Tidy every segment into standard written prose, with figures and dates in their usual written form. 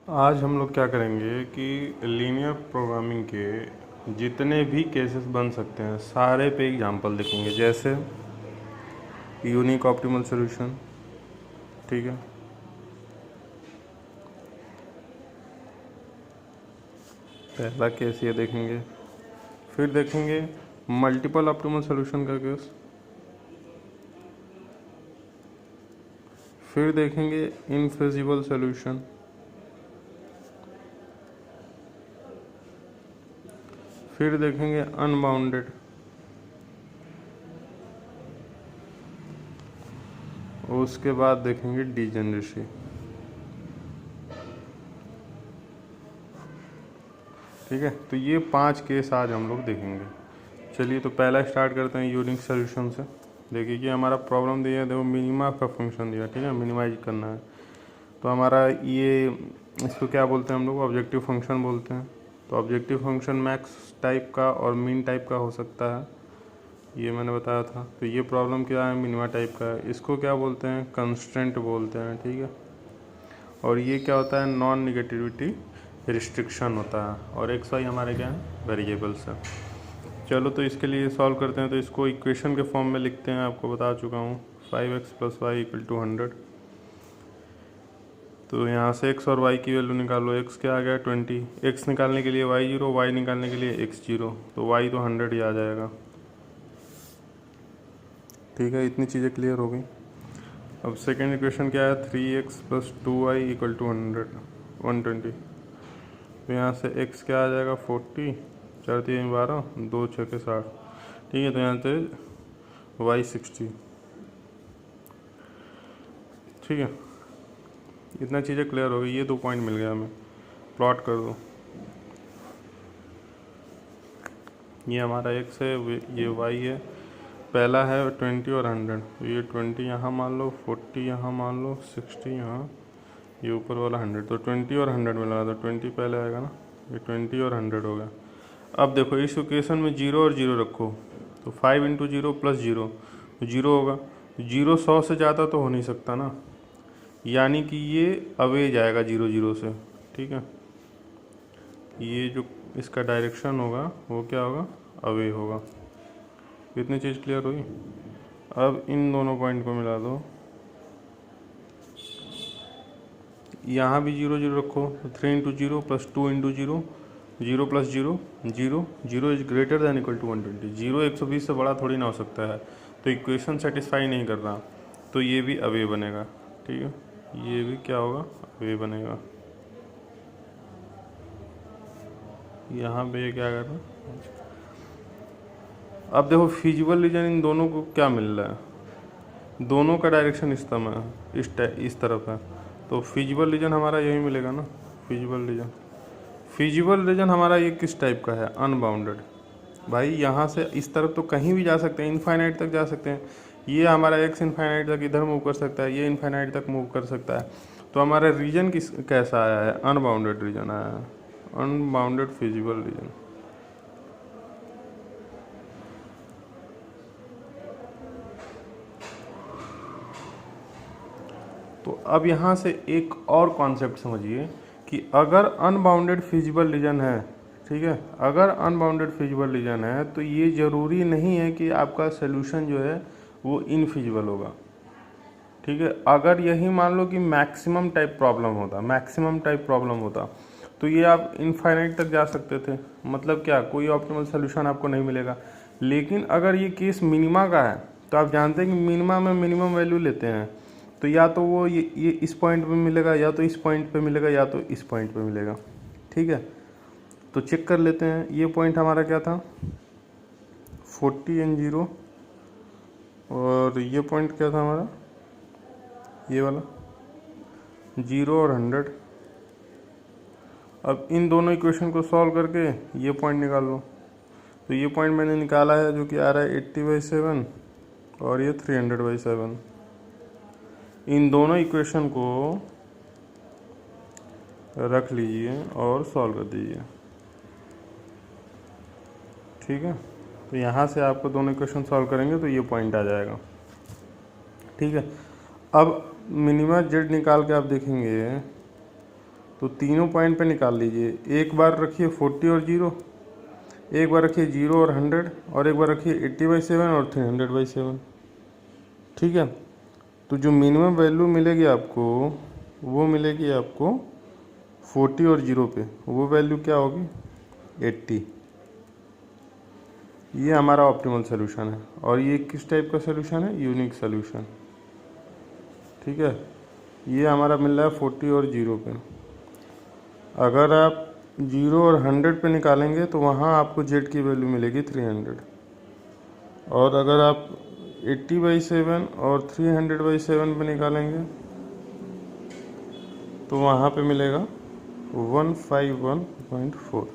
आज हम लोग क्या करेंगे कि लीनियर प्रोग्रामिंग के जितने भी केसेस बन सकते हैं सारे पे एग्जांपल देखेंगे। जैसे यूनिक ऑप्टिमल सॉल्यूशन, ठीक है, पहला केस ये देखेंगे। फिर देखेंगे मल्टीपल ऑप्टिमल सॉल्यूशन का केस। फिर देखेंगे इनफिजिबल सॉल्यूशन। फिर देखेंगे अनबाउंडेड। और उसके बाद देखेंगे डिजेनरेसी। ठीक है, तो ये 5 केस आज हम लोग देखेंगे। चलिए, तो पहला स्टार्ट करते हैं यूनिक सॉल्यूशन से। देखिए कि हमारा प्रॉब्लम दिया है, देखो मिनिमा का फंक्शन दिया, ठीक है, मिनिमाइज करना है। तो हमारा ये इसको क्या बोलते हैं हम लोग, ऑब्जेक्टिव फंक्शन बोलते हैं। तो ऑब्जेक्टिव फंक्शन मैक्स टाइप का और मीन टाइप का हो सकता है, ये मैंने बताया था। तो ये प्रॉब्लम क्या है, मिनिमा टाइप का है। इसको क्या बोलते हैं, कंस्ट्रेंट बोलते हैं, ठीक है। और ये क्या होता है, नॉन निगेटिविटी रिस्ट्रिक्शन होता है। और एक्स वाई हमारे क्या है, वेरिएबल्स है। चलो, तो इसके लिए सॉल्व करते हैं। तो इसको इक्वेशन के फॉर्म में लिखते हैं, आपको बता चुका हूँ। 5x + y = 100। तो यहाँ से x और y की वैल्यू निकालो। x क्या आ गया, 20। x निकालने के लिए y 0, y निकालने के लिए x 0। तो y तो 100 ही आ जाएगा। ठीक है, इतनी चीज़ें क्लियर हो गई। अब सेकेंड इक्वेशन क्या है, 3x + 2y = 120। तो यहाँ से x क्या आ जाएगा, 40, 4 3 12, 2 6 के 60। ठीक है, तो यहाँ से y 60। ठीक है, इतना चीज़ें क्लियर हो गई। ये 2 पॉइंट मिल गया हमें। प्लॉट कर दो। ये हमारा x है, ये y है। पहला है 20 और 100। तो ये 20 यहाँ मान लो, 40 यहाँ मान लो, 60 यहाँ, ये ऊपर वाला 100। तो 20 और 100 मिला, तो 20 पहले आएगा ना। ये 20 और 100 हो गया। अब देखो इस इक्वेशन में 0 और 0 रखो। तो 5 × 0 + 0, तो 0 होगा। 0 100 से ज़्यादा तो हो नहीं सकता ना, यानी कि ये अवे जाएगा 0 0 से। ठीक है, ये जो इसका डायरेक्शन होगा वो क्या होगा, अवे होगा। इतनी चीज़ क्लियर हुई। अब इन दोनों पॉइंट को मिला दो। यहाँ भी 0 0 रखो। तो 3 × 0 + 2 × 0, 0 + 0 0, 0 is greater than equal to 120। 0 120 से बड़ा थोड़ी ना हो सकता है। तो इक्वेशन सेटिस्फाई नहीं कर रहा, तो ये भी अवे बनेगा। ठीक है, ये भी क्या होगा, अवे बनेगा। यहाँ पे ये क्या कर रहा है। अब देखो फिजिबल रीजन इन दोनों को क्या मिल रहा है, दोनों का डायरेक्शन इस तरफ है, इस तरफ है। तो फिजिबल रीजन हमारा यही मिलेगा ना। फिजिबल रीजन हमारा ये किस टाइप का है, अनबाउंडेड। भाई यहाँ से इस तरफ तो कहीं भी जा सकते हैं, इनफाइनाइट तक जा सकते हैं। ये हमारा x इनफाइनाइट तक इधर मूव कर सकता है, ये इनफाइनाइट तक मूव कर सकता है। तो हमारा रीजन कैसा आया है, अनबाउंडेड रीजन आया है, अनबाउंडेड फिजिबल रीजन। तो अब यहाँ से एक और कॉन्सेप्ट समझिए कि अगर अनबाउंडेड फिजिबल रीजन है, ठीक है, अगर अनबाउंडेड फिजिबल रीजन है, तो ये ज़रूरी नहीं है कि आपका सोल्यूशन जो है वो इनफिजिबल होगा। ठीक है, अगर यही मान लो कि मैक्सिमम टाइप प्रॉब्लम होता, तो ये आप इनफाइनाइट तक जा सकते थे। मतलब क्या, कोई ऑप्टिमल सोल्यूशन आपको नहीं मिलेगा। लेकिन अगर ये केस मिनिमा का है, तो आप जानते हैं कि मिनिमा में मिनिमम वैल्यू लेते हैं। तो या तो वो ये इस पॉइंट पे मिलेगा, या तो इस पॉइंट पे मिलेगा, या तो इस पॉइंट पे मिलेगा। ठीक है, तो चेक कर लेते हैं। ये पॉइंट हमारा क्या था, 40 और 0। और ये पॉइंट क्या था हमारा, ये वाला 0 और 100। अब इन दोनों इक्वेशन को सॉल्व करके ये पॉइंट निकाल लो। तो ये पॉइंट मैंने निकाला है, जो कि आ रहा है 80/7 और ये 300/7। इन दोनों इक्वेशन को रख लीजिए और सॉल्व कर दीजिए। ठीक है, तो यहाँ से आपको दोनों इक्वेशन सॉल्व करेंगे तो ये पॉइंट आ जाएगा। ठीक है, अब मिनिमा जेड निकाल के आप देखेंगे तो तीनों पॉइंट पे निकाल लीजिए। एक बार रखिए 40 और 0, एक बार रखिए 0 और 100, और एक बार रखिए 80/7 और 300/7। ठीक है, तो जो मिनिमम वैल्यू मिलेगी आपको वो मिलेगी आपको 40 और 0 पे। वो वैल्यू क्या होगी? 80। ये हमारा ऑप्टिमल सोल्यूशन है। और ये किस टाइप का सोल्यूशन है? Unique solution. ठीक है, ये हमारा मिल रहा है 40 और 0 पे। अगर आप 0 और 100 पे निकालेंगे तो वहाँ आपको जेड की वैल्यू मिलेगी 300। और अगर आप 80/7 और 300/7 पे निकालेंगे तो वहाँ पे मिलेगा 151.4।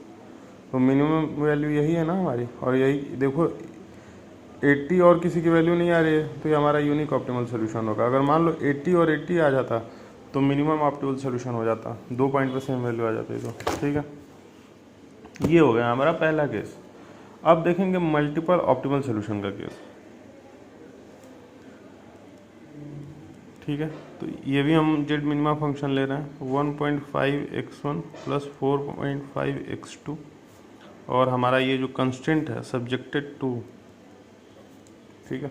तो मिनिमम वैल्यू यही है ना हमारी, और यही देखो 80 और किसी की वैल्यू नहीं आ रही है, तो ये हमारा यूनिक ऑप्टिमल सोल्यूशन होगा। अगर मान लो 80 और 80 आ जाता तो मिनिमम ऑप्टिमल सोल्यूशन हो जाता, 2 पॉइंट पे सेम वैल्यू आ जाती। तो ठीक है, ये हो गया हमारा पहला केस। अब देखेंगे मल्टीपल ऑप्टिमल सोल्यूशन का केस। ठीक है, तो ये भी हम जेड मिनिमा फंक्शन ले रहे हैं 1.5x1 प्लस 4.5x2, और हमारा ये जो कंस्टेंट है सब्जेक्टेड टू, ठीक है,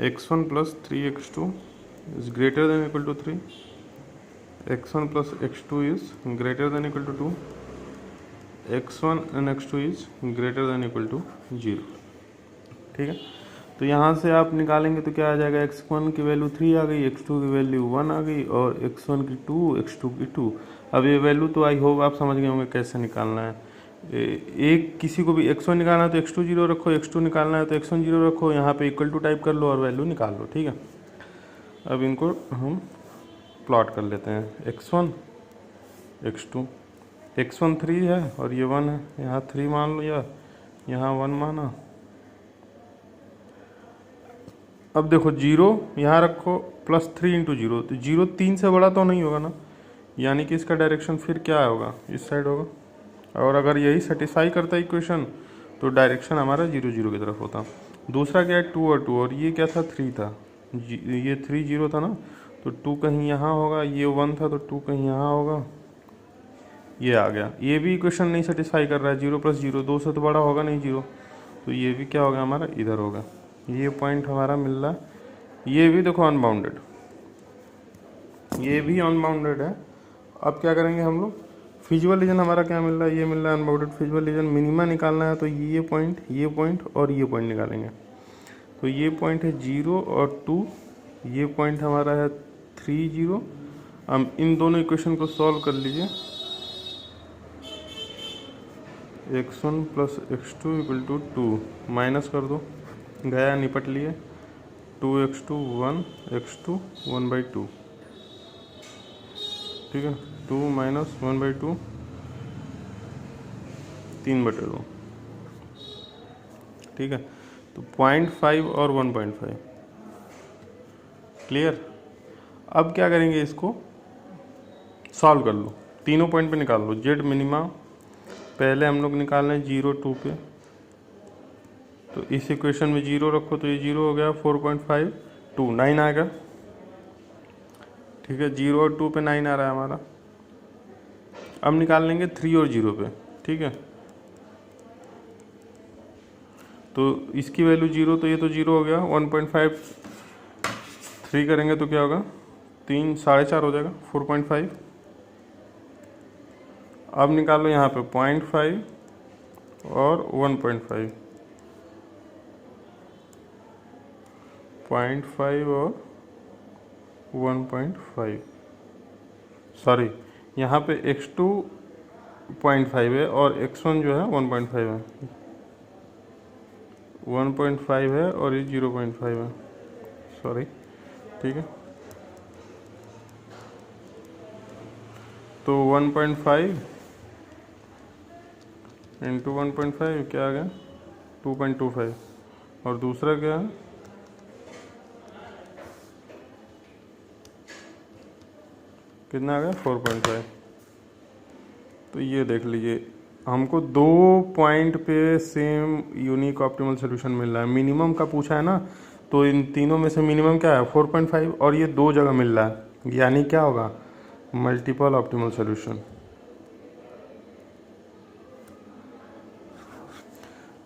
x1 plus 3x2 is greater than equal to 3, x1 plus x2 is greater than equal to 2, x1 and x2 is greater than equal to 0। ठीक है, तो यहाँ से आप निकालेंगे तो क्या आ जाएगा? x1 की वैल्यू 3 आ गई, x2 की वैल्यू 1 आ गई, और x1 की 2, x2 की 2। अब ये वैल्यू तो आई होप आप समझ गए होंगे कैसे निकालना है। एक किसी को भी x1 निकालना है तो x2 0 रखो, x2 निकालना है तो x1 0 रखो, यहाँ पे इक्वल टू टाइप कर लो और वैल्यू निकाल लो। ठीक है, अब इनको हम प्लॉट कर लेते हैं। x1 x2, x1 3 है और ये 1 है, यहाँ 3 मान लो या यहाँ 1 माना। अब देखो 0 यहाँ रखो प्लस 3 इंटू 0, तो 0 3 से बड़ा तो नहीं होगा ना, यानी कि इसका डायरेक्शन फिर क्या होगा? इस साइड होगा। और अगर यही सेटिस्फाई करता है इक्वेशन तो डायरेक्शन हमारा 0 0 की तरफ होता। दूसरा क्या है? 2 और 2, और ये क्या था? 3 था, ये 3 0 था ना, तो 2 कहीं यहाँ होगा, ये 1 था तो 2 कहीं यहाँ होगा, ये आ गया। ये भी इक्वेशन नहीं सेटिस्फाई कर रहा है, 0 + 0 2 से तो बड़ा होगा नहीं 0, तो ये भी क्या होगा? हमारा इधर होगा। ये पॉइंट हमारा मिल रहा है, ये भी देखो अनबाउंडेड, ये भी अनबाउंडेड है। अब क्या करेंगे हम लोग? फिजिबल रीजन हमारा क्या मिल रहा है? ये मिल रहा है अनबाउंडेड फिजिबल रीजन। मिनिमा निकालना है तो ये पॉइंट और ये पॉइंट निकालेंगे। तो ये पॉइंट है 0 और 2, ये पॉइंट हमारा है 3 0। हम इन दोनों इक्वेशन को सॉल्व कर लीजिए। x1 plus x2 equal to 2, minus कर दो, गया, निपट लिए। 2x2 1, x2 1/2। ठीक है, 2 माइनस 1/2 3/2। ठीक है, तो 0.5 और 1.5 क्लियर। अब क्या करेंगे? इसको सॉल्व कर लो, तीनों पॉइंट पे निकाल लो। जेड मिनिमा पहले हम लोग निकाल रहे हैं 0 2 पे, तो इस इक्वेशन में 0 रखो तो ये 0 हो गया, 4.5 2 9 आ गया। ठीक है, 0 और 2 पे 9 आ रहा है हमारा। अब निकाल लेंगे 3 और 0 पे। ठीक है, तो इसकी वैल्यू 0, तो ये तो 0 हो गया। 1.5 3 करेंगे तो क्या होगा? 3 4.5 हो जाएगा, 4.5। अब निकालो यहाँ पे 0.5 और 1.5, 0.5 और 1.5, सॉरी यहाँ पे x2 0.5 है और x1 जो है 1.5 है, 1.5 है और ये 0.5 है, सॉरी। ठीक है, तो 1.5 इंटू 1.5 क्या आ गया? 2.25। और दूसरा क्या है? कितना आ गया? 4.5। तो ये देख लीजिए, हमको 2 पॉइंट पे सेम यूनिक ऑप्टिमल सोल्यूशन मिल रहा है। मिनिमम का पूछा है ना, तो इन तीनों में से मिनिमम क्या है? 4.5, और ये 2 जगह मिल रहा है, यानी क्या होगा? Multiple optimal solution.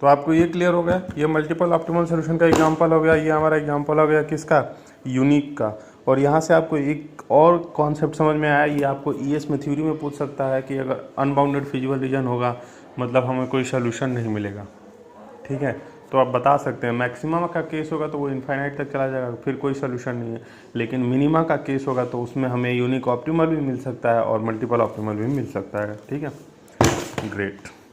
तो आपको ये क्लियर हो गया, ये मल्टीपल ऑप्टिमल सोल्यूशन का एग्जांपल हो गया, ये हमारा एग्जांपल हो गया किसका, यूनिक का। और यहाँ से आपको एक और कॉन्सेप्ट समझ में आया, ये आपको ईएस में थ्योरी में पूछ सकता है कि अगर अनबाउंडेड फिजिबल रीजन होगा मतलब हमें कोई सोल्यूशन नहीं मिलेगा, ठीक है। तो आप बता सकते हैं मैक्सिमम का केस होगा तो वो इनफाइनाइट तक चला जाएगा, फिर कोई सोल्यूशन नहीं है। लेकिन मिनिमा का केस होगा तो उसमें हमें यूनिक ऑप्टिमल भी मिल सकता है और मल्टीपल ऑप्टिमल भी मिल सकता है, ठीक है। ग्रेट।